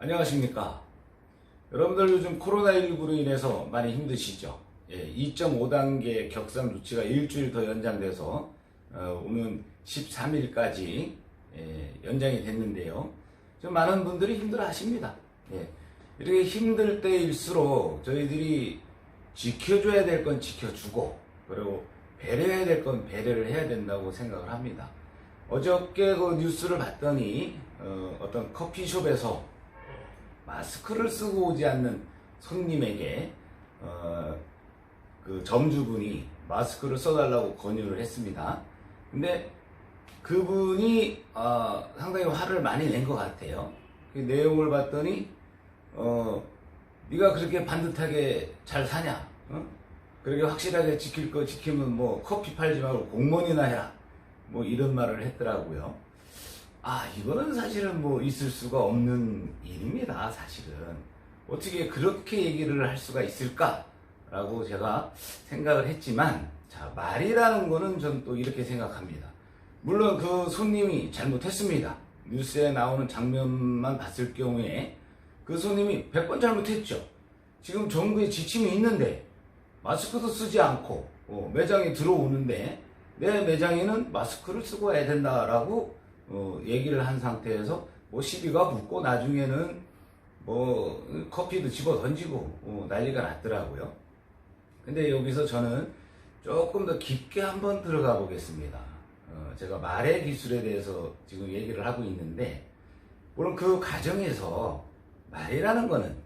안녕하십니까. 여러분들 요즘 코로나19로 인해서 많이 힘드시죠? 2.5단계 격상 조치가 일주일 더 연장돼서 오는 13일까지 연장이 됐는데요. 좀 많은 분들이 힘들어 하십니다. 이렇게 힘들 때일수록 저희들이 지켜줘야 될 건 지켜주고, 그리고 배려해야 될 건 배려를 해야 된다고 생각을 합니다. 어저께 그 뉴스를 봤더니 어떤 커피숍에서 마스크를 쓰고 오지 않는 손님에게 그 점주분이 마스크를 써달라고 권유를 했습니다. 근데 그분이 상당히 화를 많이 낸 것 같아요. 그 내용을 봤더니 네가 그렇게 반듯하게 잘 사냐? 그렇게 확실하게 지킬 거 지키면 뭐 커피 팔지 말고 공무원이나 해라. 뭐 이런 말을 했더라고요. 이거는 사실은 뭐 있을 수가 없는 일입니다. 사실은 어떻게 그렇게 얘기를 할 수가 있을까라고 제가 생각을 했지만, 자, 말이라는 거는 전 또 이렇게 생각합니다. 물론 그 손님이 잘못했습니다. 뉴스에 나오는 장면만 봤을 경우에 그 손님이 100번 잘못했죠. 지금 정부의 지침이 있는데 마스크도 쓰지 않고 매장에 들어오는데 내 매장에는 마스크를 쓰고 와야 된다라고 얘기를 한 상태에서 뭐 시비가 붙고 나중에는 뭐 커피도 집어 던지고 난리가 났더라고요. 근데 여기서 저는 조금 더 깊게 한번 들어가 보겠습니다. 제가 말의 기술에 대해서 지금 얘기를 하고 있는데, 물론 그 과정에서 말이라는 거는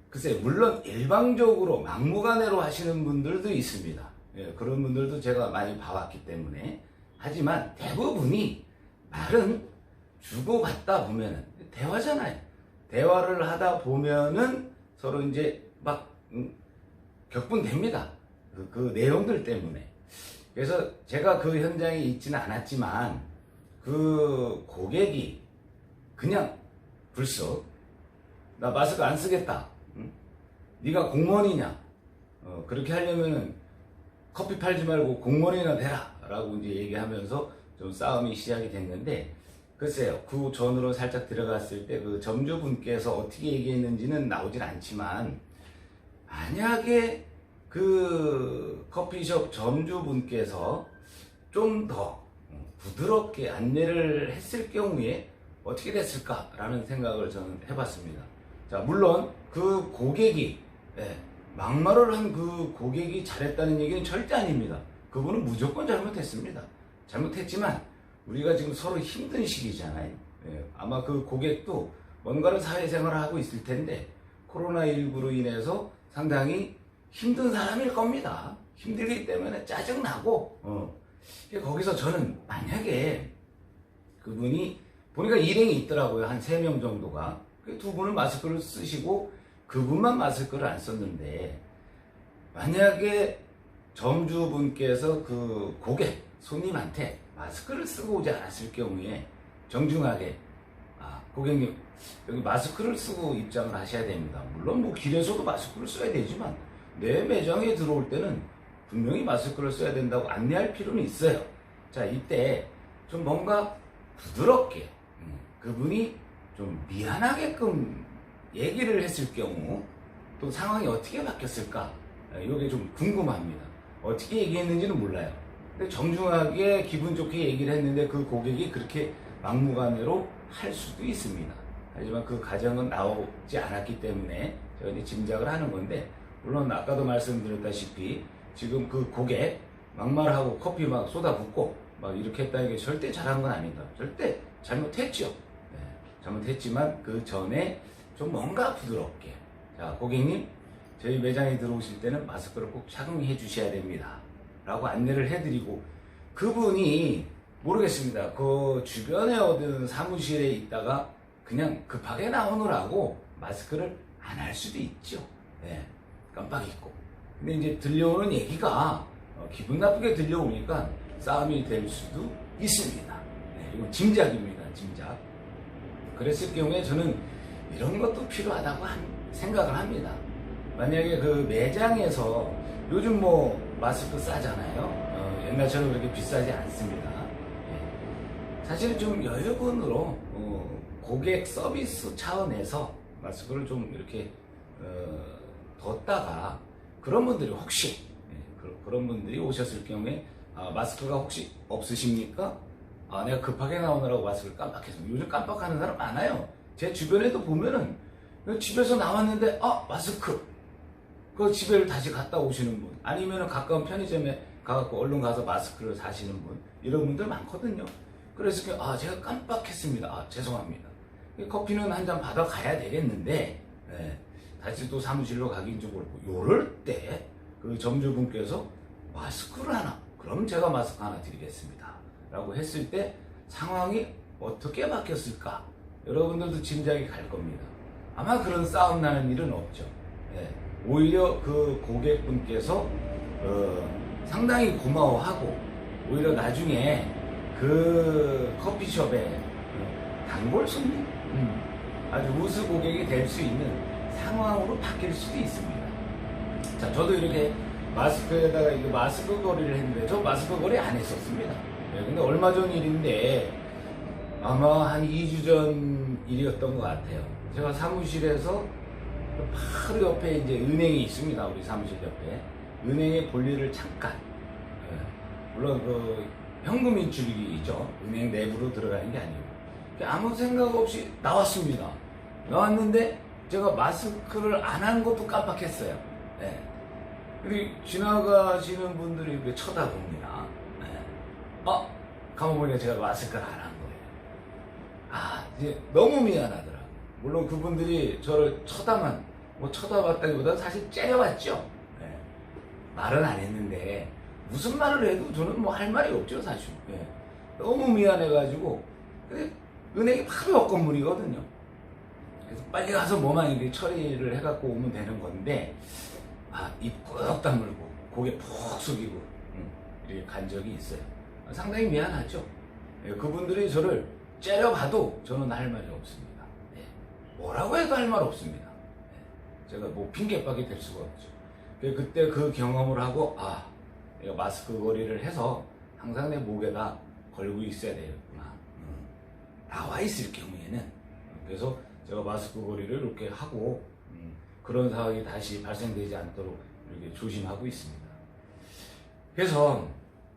글쎄 물론 일방적으로 막무가내로 하시는 분들도 있습니다. 그런 분들도 제가 많이 봐왔기 때문에. 하지만 대부분이 말은 주고받다 보면은 대화잖아요. 대화를 하다 보면은 서로 이제 막 격분됩니다. 그 내용들 때문에. 그래서 제가 그 현장에 있지는 않았지만 그 고객이 그냥 불쑥 나 마스크 안 쓰겠다. 네가 공무원이냐? 그렇게 하려면은 커피 팔지 말고 공무원이나 되라 라고 이제 얘기하면서 좀 싸움이 시작이 됐는데, 글쎄요, 그 전으로 살짝 들어갔을 때 그 점주분께서 어떻게 얘기했는지는 나오진 않지만, 만약에 그 커피숍 점주분께서 좀 더 부드럽게 안내를 했을 경우에 어떻게 됐을까라는 생각을 저는 해봤습니다. 자, 물론 그 고객이 막말을 한 그 고객이 잘했다는 얘기는 절대 아닙니다. 그분은 무조건 잘못했습니다. 잘못했지만 우리가 지금 서로 힘든 시기잖아요. 아마 그 고객도 뭔가를 사회생활을 하고 있을 텐데 코로나19로 인해서 상당히 힘든 사람일 겁니다. 힘들기 때문에 짜증나고 거기서 저는 만약에 그분이 보니까 일행이 있더라고요. 한 3명 정도가. 그 2분은 마스크를 쓰시고 그분만 마스크를 안 썼는데, 만약에 점주분께서 그 고객, 손님한테 마스크를 쓰고 오지 않았을 경우에 정중하게 고객님 여기 마스크를 쓰고 입장을 하셔야 됩니다. 물론 뭐 길에서도 마스크를 써야 되지만 내 매장에 들어올 때는 분명히 마스크를 써야 된다고 안내할 필요는 있어요. 자, 이때 좀 뭔가 부드럽게 그분이 좀 미안하게끔 얘기를 했을 경우 또 상황이 어떻게 바뀌었을까? 이게 좀 궁금합니다. 어떻게 얘기했는지는 몰라요. 근데 정중하게 기분 좋게 얘기를 했는데 그 고객이 그렇게 막무가내로 할 수도 있습니다. 하지만 그 가정은 나오지 않았기 때문에 제가 이제 짐작을 하는 건데, 물론 아까도 말씀드렸다시피 지금 그 고객 막말하고 커피 막 쏟아붓고 막 이렇게 했다는 게 절대 잘한 건 아니다. 절대 잘못했죠. 잘못했지만 그 전에 좀 뭔가 부드럽게, 자, 고객님 저희 매장에 들어오실 때는 마스크를 꼭 착용해 주셔야 됩니다 라고 안내를 해드리고, 그분이 모르겠습니다. 그 주변에 어떤 사무실에 있다가 그냥 급하게 나오느라고 마스크를 안 할 수도 있죠. 깜빡 잊고. 근데 이제 들려오는 얘기가 기분 나쁘게 들려오니까 싸움이 될 수도 있습니다. 이건 짐작입니다. 짐작. 그랬을 경우에 저는 이런 것도 필요하다고 생각을 합니다. 만약에 그 매장에서 요즘 뭐 마스크 싸잖아요. 옛날처럼 그렇게 비싸지 않습니다. 사실은 좀 여유분으로 고객 서비스 차원에서 마스크를 좀 이렇게 뒀다가 그런 분들이 혹시 그런 분들이 오셨을 경우에 마스크가 혹시 없으십니까? 내가 급하게 나오느라고 마스크를 깜빡했습니다. 요즘 깜빡하는 사람 많아요. 제 주변에도 보면은 집에서 나왔는데 마스크 그 집에를 다시 갔다 오시는 분, 아니면은 가까운 편의점에 가갖고 얼른 가서 마스크를 사시는 분, 이런 분들 많거든요. 그래서 제가 깜빡했습니다. 죄송합니다. 커피는 한 잔 받아가야 되겠는데 다시 또 사무실로 가긴 좀 그렇고, 요럴 때 그 점주분께서 마스크를 하나, 그럼 제가 마스크 하나 드리겠습니다 라고 했을 때 상황이 어떻게 바뀌었을까? 여러분들도 짐작이 갈 겁니다. 아마 그런 싸움 나는 일은 없죠. 오히려 그 고객분께서 상당히 고마워하고, 오히려 나중에 그 커피숍에 단골 손님, 아주 우수 고객이 될 수 있는 상황으로 바뀔 수도 있습니다. 자, 저도 이렇게 마스크에다가 이거 마스크 거리를 했는데, 저 마스크 거리 안 했었습니다. 근데 얼마 전 일인데, 아마 한 2주 전 일이었던 것 같아요. 제가 사무실에서 바로 옆에 이제 은행이 있습니다. 우리 사무실 옆에. 은행의 볼일을 잠깐. 물론 그 현금 인출이죠. 은행 내부로 들어가는 게 아니고. 아무 생각 없이 나왔습니다. 나왔는데 제가 마스크를 안 한 것도 깜빡했어요. 그리고 지나가시는 분들이 이렇게 쳐다봅니다. 가만 보니까 제가 마스크를 안 한 거예요. 이제 너무 미안하더라고요. 물론 그분들이 저를 쳐다봤다기보다 사실 째려봤죠. 말은 안 했는데, 무슨 말을 해도 저는 뭐 할 말이 없죠, 사실. 너무 미안해가지고. 근데 은행이 바로 옆 건물이거든요. 그래서 빨리 가서 뭐만 이렇게 처리를 해갖고 오면 되는 건데, 입 꾹 다물고, 고개 푹 숙이고, 이렇게 간 적이 있어요. 상당히 미안하죠. 그분들이 저를 째려봐도 저는 할 말이 없습니다. 뭐라고 해도 할 말 없습니다. 제가 뭐 핑계밖에 될 수가 없죠. 그때 그 경험을 하고, 내가 마스크 거리를 해서 항상 내 목에다 걸고 있어야 되겠구나. 나와 있을 경우에는. 그래서 제가 마스크 거리를 이렇게 하고, 그런 상황이 다시 발생되지 않도록 이렇게 조심하고 있습니다. 그래서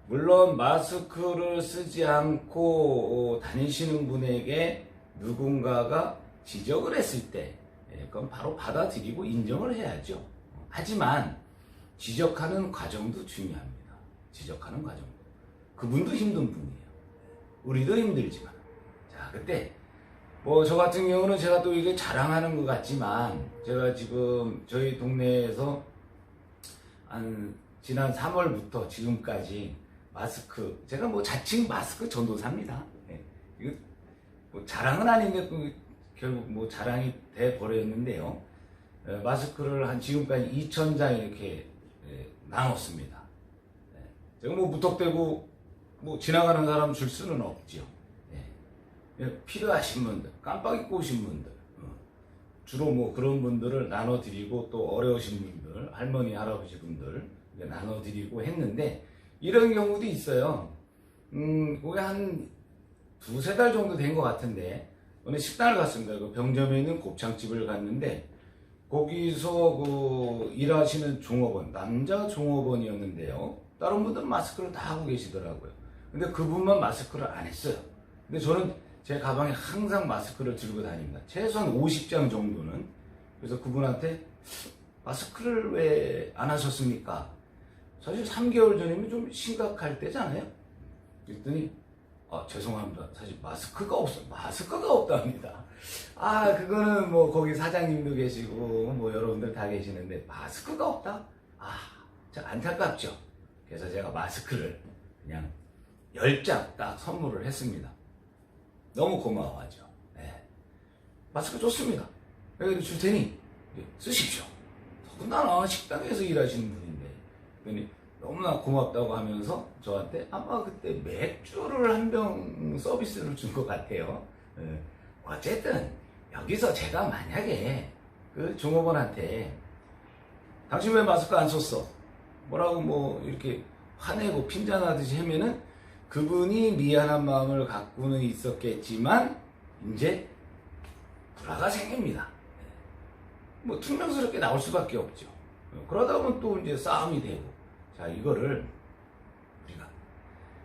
물론 마스크를 쓰지 않고 다니시는 분에게 누군가가 지적을 했을 때, 그건 바로 받아들이고 인정을 해야죠. 하지만 지적하는 과정도 중요합니다. 지적하는 과정도. 그분도 힘든 분이에요. 우리도 힘들지만. 자, 그때 저 같은 경우는 제가 또 이게 자랑하는 것 같지만, 제가 지금 저희 동네에서 지난 3월부터 지금까지 마스크, 제가 자칭 마스크 전도사입니다. 이거 자랑은 아닌데 결국 자랑이 돼 버렸는데요. 마스크를 지금까지 2,000장 이렇게 나눴습니다. 제가 무턱대고 지나가는 사람 줄 수는 없죠. 필요하신 분들, 깜빡 잊고 오신 분들, 주로 그런 분들을 나눠드리고, 또 어려우신 분들, 할머니, 할아버지 분들 나눠드리고 했는데, 이런 경우도 있어요. 그게 한 2-3달 정도 된 것 같은데, 오늘 식당을 갔습니다. 그 병점에 있는 곱창집을 갔는데, 거기서 일하시는 종업원, 남자 종업원이었는데요. 다른 분들은 마스크를 다 하고 계시더라고요. 근데 그분만 마스크를 안 했어요. 근데 저는 제 가방에 항상 마스크를 들고 다닙니다. 최소한 50장 정도는. 그래서 그분한테 마스크를 왜 안 하셨습니까? 사실 3개월 전이면 좀 심각할 때잖아요. 그랬더니 죄송합니다. 사실 마스크가 없답니다. 그거는 거기 사장님도 계시고 여러분들 다 계시는데 마스크가 없다? 참 안타깝죠. 그래서 제가 마스크를 그냥 10장 딱 선물을 했습니다. 너무 고마워하죠. 마스크 좋습니다. 그래도 줄 테니 쓰십시오. 더군다나 식당에서 일하시는 분인데. 그랬더니 너무나 고맙다고 하면서 저한테 아마 그때 맥주를 한 병 서비스를 준 것 같아요. 어쨌든 여기서 제가 만약에 그 종업원한테 당신 왜 마스크 안 썼어? 뭐라고 이렇게 화내고 핀잔하듯이 하면은 그분이 미안한 마음을 갖고는 있었겠지만 이제 불화가 생깁니다. 뭐 퉁명스럽게 나올 수밖에 없죠. 그러다 보면 또 이제 싸움이 되고, 자, 이거를 우리가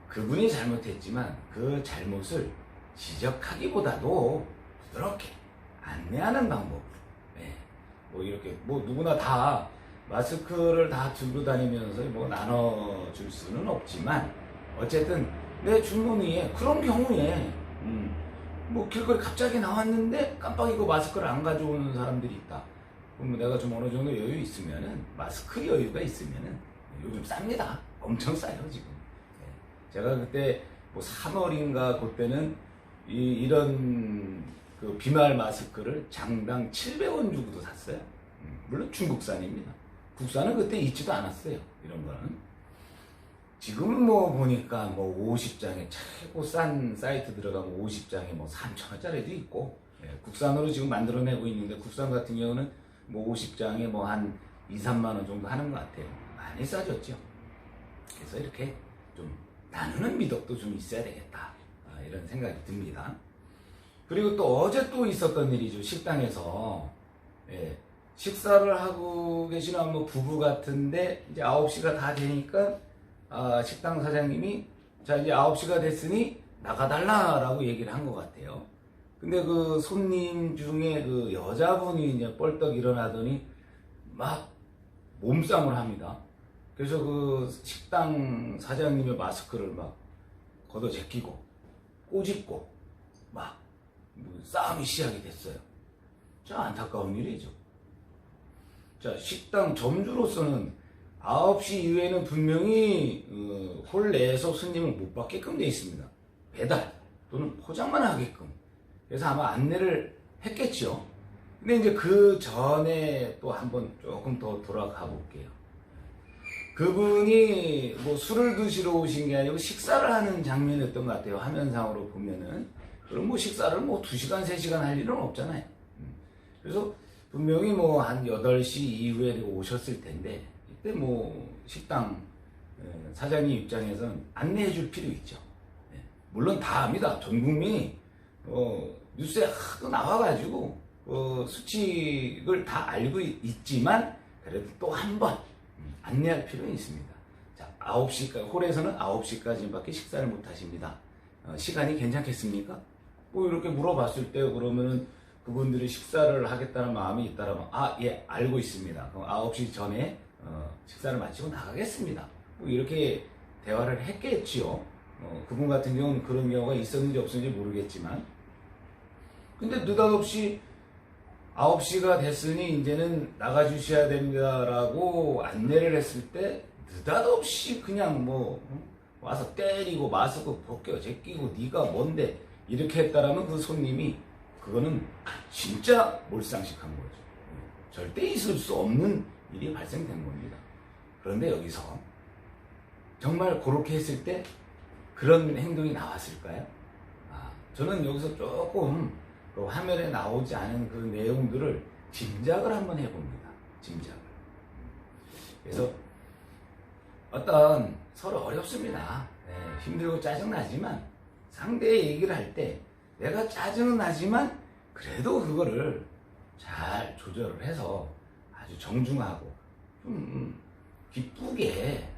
그분이 잘못했지만 그 잘못을 지적하기보다도 부드럽게 안내하는 방법. 네. 뭐 이렇게 뭐 누구나 다 마스크를 다 들고 다니면서 뭐 나눠줄 수는 없지만, 어쨌든 내 주머니에 그런 경우에 뭐 길거리 갑자기 나왔는데 깜빡이고 마스크를 안 가져오는 사람들이 있다. 그럼 내가 좀 어느 정도 여유 있으면은, 마스크 여유가 있으면은, 요즘 쌉니다. 엄청 싸요 지금. 제가 그때 뭐 3월인가 그때는 이런 그 비말 마스크를 장당 700원 주고도 샀어요. 물론 중국산입니다. 국산은 그때 있지도 않았어요. 이런 거는. 지금은 뭐 보니까 뭐 50장에 최고 싼 사이트 들어가면 50장에 뭐 3,000원짜리도 있고, 국산으로 지금 만들어내고 있는데, 국산 같은 경우는 뭐 50장에 뭐 한 2, 3만 원 정도 하는 것 같아요. 많이 싸졌죠. 그래서 이렇게 좀 나누는 미덕도 좀 있어야 되겠다, 이런 생각이 듭니다. 그리고 또 어제 또 있었던 일이죠. 식당에서 식사를 하고 계시는 뭐 부부 같은데, 이제 9시가 다 되니까 식당 사장님이 자 이제 9시가 됐으니 나가달라라고 얘기를 한 것 같아요. 근데 그 손님 중에 그 여자분이 이제 뻘떡 일어나더니 막 몸싸움을 합니다. 그래서 그 식당 사장님의 마스크를 막 걷어 제끼고 꼬집고 막 싸움이 시작이 됐어요. 참 안타까운 일이죠. 자, 식당 점주로서는 9시 이후에는 분명히 홀 내에서 손님을 못 받게끔 되어 있습니다. 배달 또는 포장만 하게끔. 그래서 아마 안내를 했겠죠. 근데 이제 그 전에 또 한번 조금 더 돌아가 볼게요. 그분이 뭐 술을 드시러 오신 게 아니고 식사를 하는 장면이었던 것 같아요. 화면상으로 보면은. 그럼 뭐 식사를 뭐 2시간, 3시간 할 일은 없잖아요. 그래서 분명히 뭐 한 8시 이후에 오셨을 텐데, 이때 뭐 식당 사장님 입장에서는 안내해 줄 필요 있죠. 물론 다 압니다. 전 국민이 뉴스에 하도 나와가지고 수칙을 다 알고 있지만, 그래도 또 한 번 안내할 필요는 있습니다. 자, 9시까지, 홀에서는 9시까지밖에 식사를 못 하십니다. 시간이 괜찮겠습니까? 뭐 이렇게 물어봤을 때, 그러면은 그분들이 식사를 하겠다는 마음이 있다라면, 예, 알고 있습니다. 그럼 9시 전에 식사를 마치고 나가겠습니다. 뭐 이렇게 대화를 했겠지요. 그분 같은 경우는 그런 경우가 있었는지 없었는지 모르겠지만, 근데 느닷없이 9시가 됐으니 이제는 나가주셔야 됩니다라고 안내를 했을 때, 느닷없이 그냥 뭐 와서 때리고 마스크 벗겨 제끼고 네가 뭔데 이렇게 했다라면, 그 손님이 그거는 진짜 몰상식한 거죠. 절대 있을 수 없는 일이 발생된 겁니다. 그런데 여기서 정말 그렇게 했을 때 그런 행동이 나왔을까요? 저는 여기서 조금 그 화면에 나오지 않은 그 내용들을 짐작을 한번 해봅니다. 짐작을. 그래서 어떤 서로 어렵습니다. 힘들고 짜증나지만, 상대의 얘기를 할 때 내가 짜증은 나지만 그래도 그거를 잘 조절을 해서 아주 정중하고 좀 기쁘게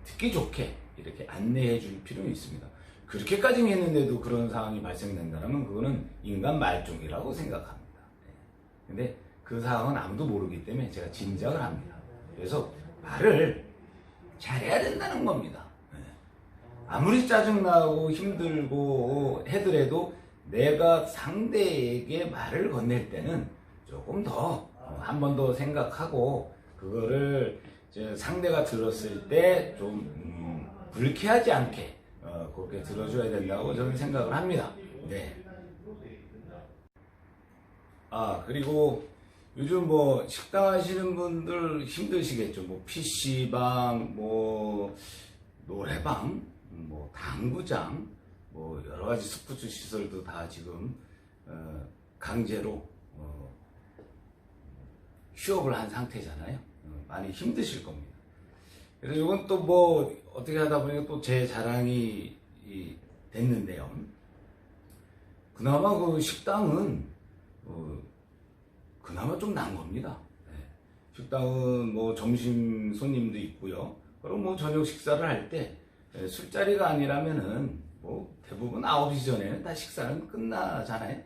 듣기 좋게 이렇게 안내해 줄 필요는 있습니다. 그렇게까지 했는데도 그런 상황이 발생된다면 그거는 인간 말종이라고 생각합니다. 근데 그 상황은 아무도 모르기 때문에 제가 짐작을 합니다. 그래서 말을 잘해야 된다는 겁니다. 아무리 짜증나고 힘들고 해더라도 내가 상대에게 말을 건넬 때는 조금 더 한 번 더 생각하고, 그거를 이제 상대가 들었을 때 좀 불쾌하지 않게 그렇게 들어줘야 된다고 저는 생각을 합니다. 네. 그리고 요즘 뭐 식당 하시는 분들 힘드시겠죠. 뭐 PC방, 뭐 노래방, 뭐 당구장, 뭐 여러 가지 스포츠 시설도 다 지금 강제로 휴업을 한 상태잖아요. 많이 힘드실 겁니다. 그래서 이건 또 뭐 어떻게 하다 보니까 또 제 자랑이 됐는데요. 그나마 그 식당은 그나마 좀 나은 겁니다. 예. 식당은 뭐 점심 손님도 있고요. 그럼 뭐 저녁 식사를 할 때 술자리가 아니라면은 뭐 대부분 9시 전에는 다 식사는 끝나잖아요.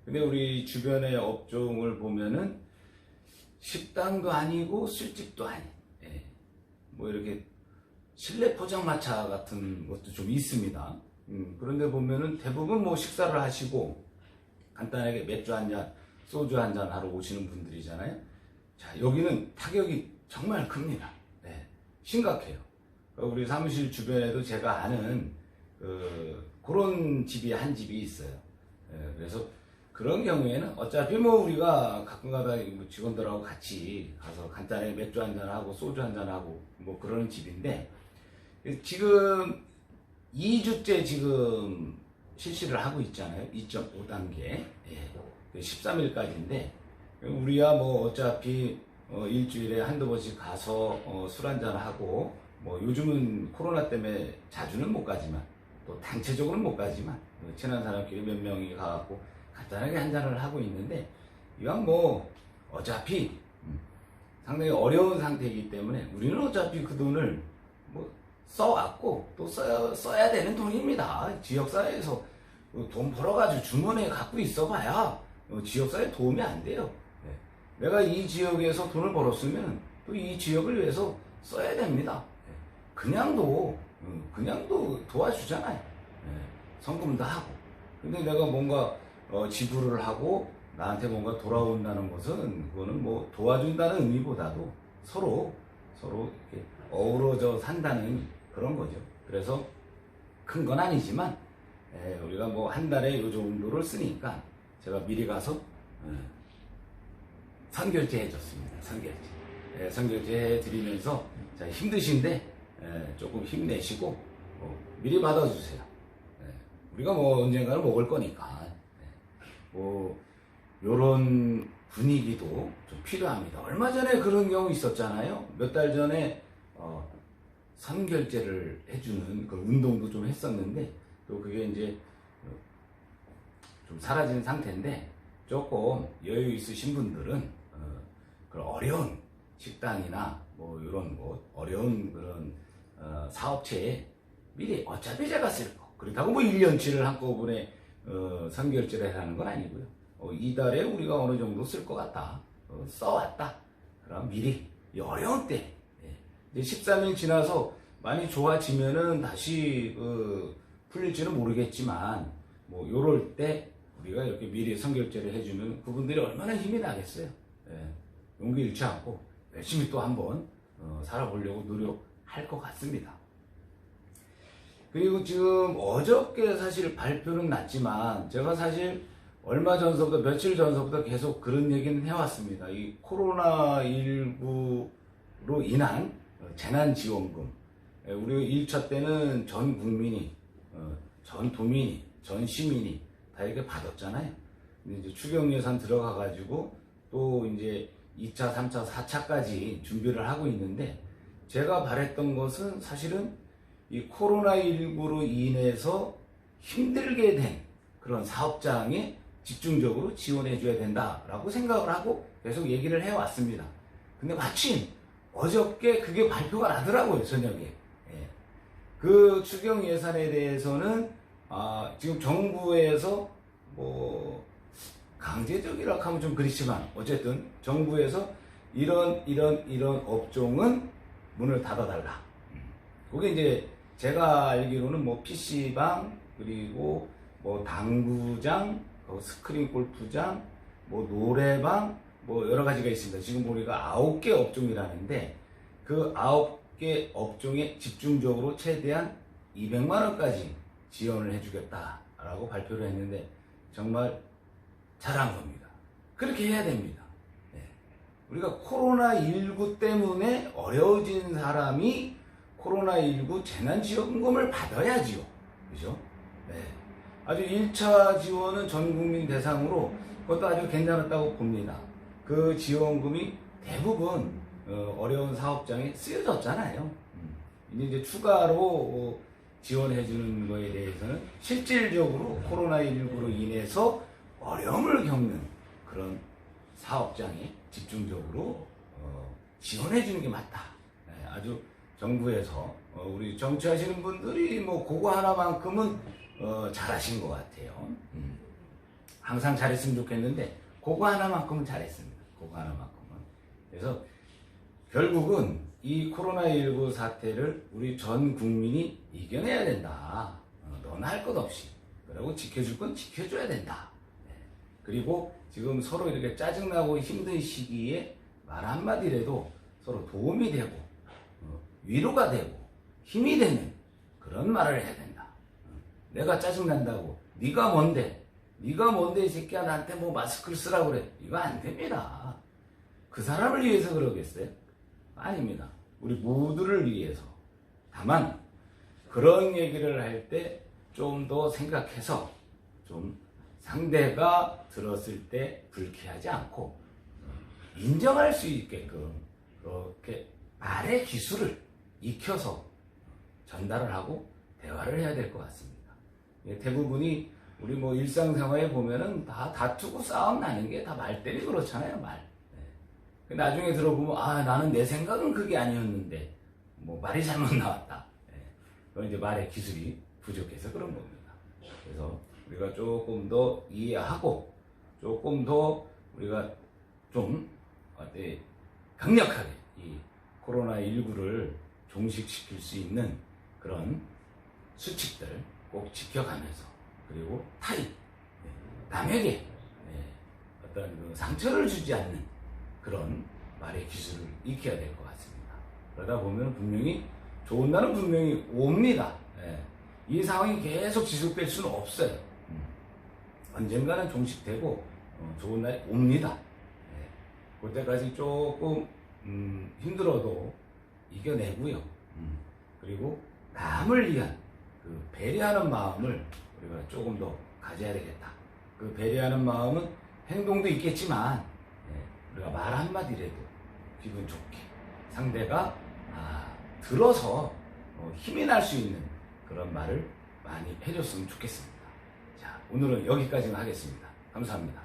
근데 우리 주변의 업종을 보면은 식당도 아니고 술집도 아닌, 예. 뭐 이렇게 실내 포장마차 같은 것도 좀 있습니다. 그런데 보면은 대부분 뭐 식사를 하시고 간단하게 맥주 한 잔, 소주 한 잔 하러 오시는 분들이잖아요. 자, 여기는 타격이 정말 큽니다. 네, 심각해요. 우리 사무실 주변에도 제가 아는 그런 집이 한 집이 있어요. 네, 그래서 그런 경우에는 어차피 뭐 우리가 가끔가다 직원들하고 같이 가서 간단하게 맥주 한 잔 하고 소주 한 잔 하고 뭐 그러는 집인데, 지금 2주째 지금 실시를 하고 있잖아요. 2.5단계. 예. 13일까지인데, 우리야 뭐 어차피 일주일에 한두 번씩 가서 술 한잔 하고, 뭐 요즘은 코로나 때문에 자주는 못 가지만, 또 단체적으로는 못 가지만, 친한 사람끼리 몇 명이 가갖고 간단하게 한잔을 하고 있는데, 이건 뭐 어차피 상당히 어려운 상태이기 때문에 우리는 어차피 그 돈을 뭐 써왔고 또 써야 되는 돈입니다. 지역사회에서 돈 벌어가지고 주머니에 갖고 있어봐야 지역사회에 도움이 안 돼요. 내가 이 지역에서 돈을 벌었으면 또 이 지역을 위해서 써야 됩니다. 그냥도 도와주잖아요. 성금도 하고. 근데 내가 뭔가 지불을 하고 나한테 뭔가 돌아온다는 것은, 그거는 뭐 도와준다는 의미보다도 서로 이렇게 어우러져 산다는 그런 거죠. 그래서 큰 건 아니지만 우리가 뭐 한 달에 요 정도를 쓰니까 제가 미리 가서 선결제 해줬습니다. 선결제 해드리면서, 자, 힘드신데 조금 힘내시고 미리 받아주세요. 우리가 뭐 언젠가는 먹을 거니까 뭐 요런 분위기도 좀 필요합니다. 얼마 전에 그런 경우 있었잖아요. 몇 달 전에 선결제를 해주는 그런 운동도 좀 했었는데, 또 그게 이제 좀 사라진 상태인데, 조금 여유 있으신 분들은 그런 어려운 식당이나 뭐 이런 곳, 어려운 그런 사업체에 미리, 어차피 제가 쓸 거, 그렇다고 뭐 1년치를 한꺼번에 선결제를 하는 건 아니고요. 이달에 우리가 어느 정도 쓸 것 같다, 써왔다, 그럼 미리 이 어려운 때, 이제 13일 지나서 많이 좋아지면은 다시 풀릴지는 모르겠지만, 뭐 요럴 때 우리가 이렇게 미리 선결제를 해주면 그분들이 얼마나 힘이 나겠어요. 용기 잃지 않고 열심히 또 한번 살아보려고 노력할 것 같습니다. 그리고 지금 어저께 사실 발표는 났지만, 제가 사실 얼마 전서부터, 며칠 전서부터 계속 그런 얘기는 해왔습니다. 이 코로나19로 인한 재난지원금, 우리 1차 때는 전 국민이, 전 도민이, 전 시민이 다 이렇게 받았잖아요. 근데 이제 추경 예산 들어가가지고 또 이제 2차, 3차, 4차까지 준비를 하고 있는데, 제가 바랬던 것은 사실은 이 코로나19로 인해서 힘들게 된 그런 사업장에 집중적으로 지원해 줘야 된다라고 생각을 하고 계속 얘기를 해왔습니다. 근데 마침 어저께 그게 발표가 나더라고요, 저녁에. 그 추경 예산에 대해서는 지금 정부에서 뭐 강제적이라고 하면 좀 그렇지만, 어쨌든 정부에서 이런 업종은 문을 닫아달라. 그게 이제 제가 알기로는 뭐 PC방, 그리고 뭐 당구장, 스크린 골프장, 뭐 노래방, 뭐 여러 가지가 있습니다. 지금 보니까 9개 업종이라는데, 그 9개 업종에 집중적으로 최대한 200만 원까지 지원을 해주겠다라고 발표를 했는데, 정말 잘한 겁니다. 그렇게 해야 됩니다. 우리가 코로나19 때문에 어려워진 사람이 코로나19 재난지원금을 받아야지요. 그죠? 아주 1차 지원은 전 국민 대상으로 그것도 아주 괜찮았다고 봅니다. 그 지원금이 대부분 어려운 사업장에 쓰여졌잖아요. 이제 추가로 지원해주는 거에 대해서는 실질적으로 코로나19로 인해서 어려움을 겪는 그런 사업장에 집중적으로 지원해 주는 게 맞다. 네, 아주 정부에서 우리 정치하시는 분들이 뭐 그거 하나만큼은 잘하신 것 같아요. 항상 잘했으면 좋겠는데 그거 하나만큼은 잘했습니다. 그거 하나만큼은. 그래서 결국은 이 코로나19 사태를 우리 전 국민이 이겨내야 된다. 너나 할 것 없이. 그리고 지켜줄 건 지켜줘야 된다. 네. 그리고 지금 서로 이렇게 짜증나고 힘든 시기에 말 한마디라도 서로 도움이 되고 위로가 되고 힘이 되는 그런 말을 해야 된다. 내가 짜증난다고 네가 뭔데 이 새끼야 나한테 뭐 마스크를 쓰라고 그래. 이거 안 됩니다. 그 사람을 위해서 그러겠어요? 아닙니다. 우리 모두를 위해서. 다만 그런 얘기를 할 때 좀 더 생각해서 좀 상대가 들었을 때 불쾌하지 않고 인정할 수 있게끔 그렇게 말의 기술을 익혀서 전달을 하고 대화를 해야 될 것 같습니다. 대부분이 우리 뭐 일상생활에 보면은 다 다투고 싸움 나는 게 다 말 때문에 그렇잖아요, 말. 네. 나중에 들어보면, 아, 나는 내 생각은 그게 아니었는데, 뭐 말이 잘못 나왔다. 네. 그건 이제 말의 기술이 부족해서 그런 겁니다. 그래서 우리가 조금 더 이해하고, 조금 더 우리가 좀, 강력하게 이 코로나19를 종식시킬 수 있는 그런 수칙들 꼭 지켜가면서 그리고 타인, 남에게 어떤 그 상처를 주지 않는 그런 말의 기술을 익혀야 될 것 같습니다. 그러다 보면 분명히 좋은 날은 분명히 옵니다. 이 상황이 계속 지속될 수는 없어요. 언젠가는 종식되고 좋은 날이 옵니다. 그때까지 조금 힘들어도 이겨내고요. 그리고 남을 위한 그 배려하는 마음을 우리가 조금 더 가져야 되겠다. 그 배려하는 마음은 행동도 있겠지만 우리가 말 한마디라도 기분 좋게 상대가 들어서 힘이 날 수 있는 그런 말을 많이 해줬으면 좋겠습니다. 자, 오늘은 여기까지만 하겠습니다. 감사합니다.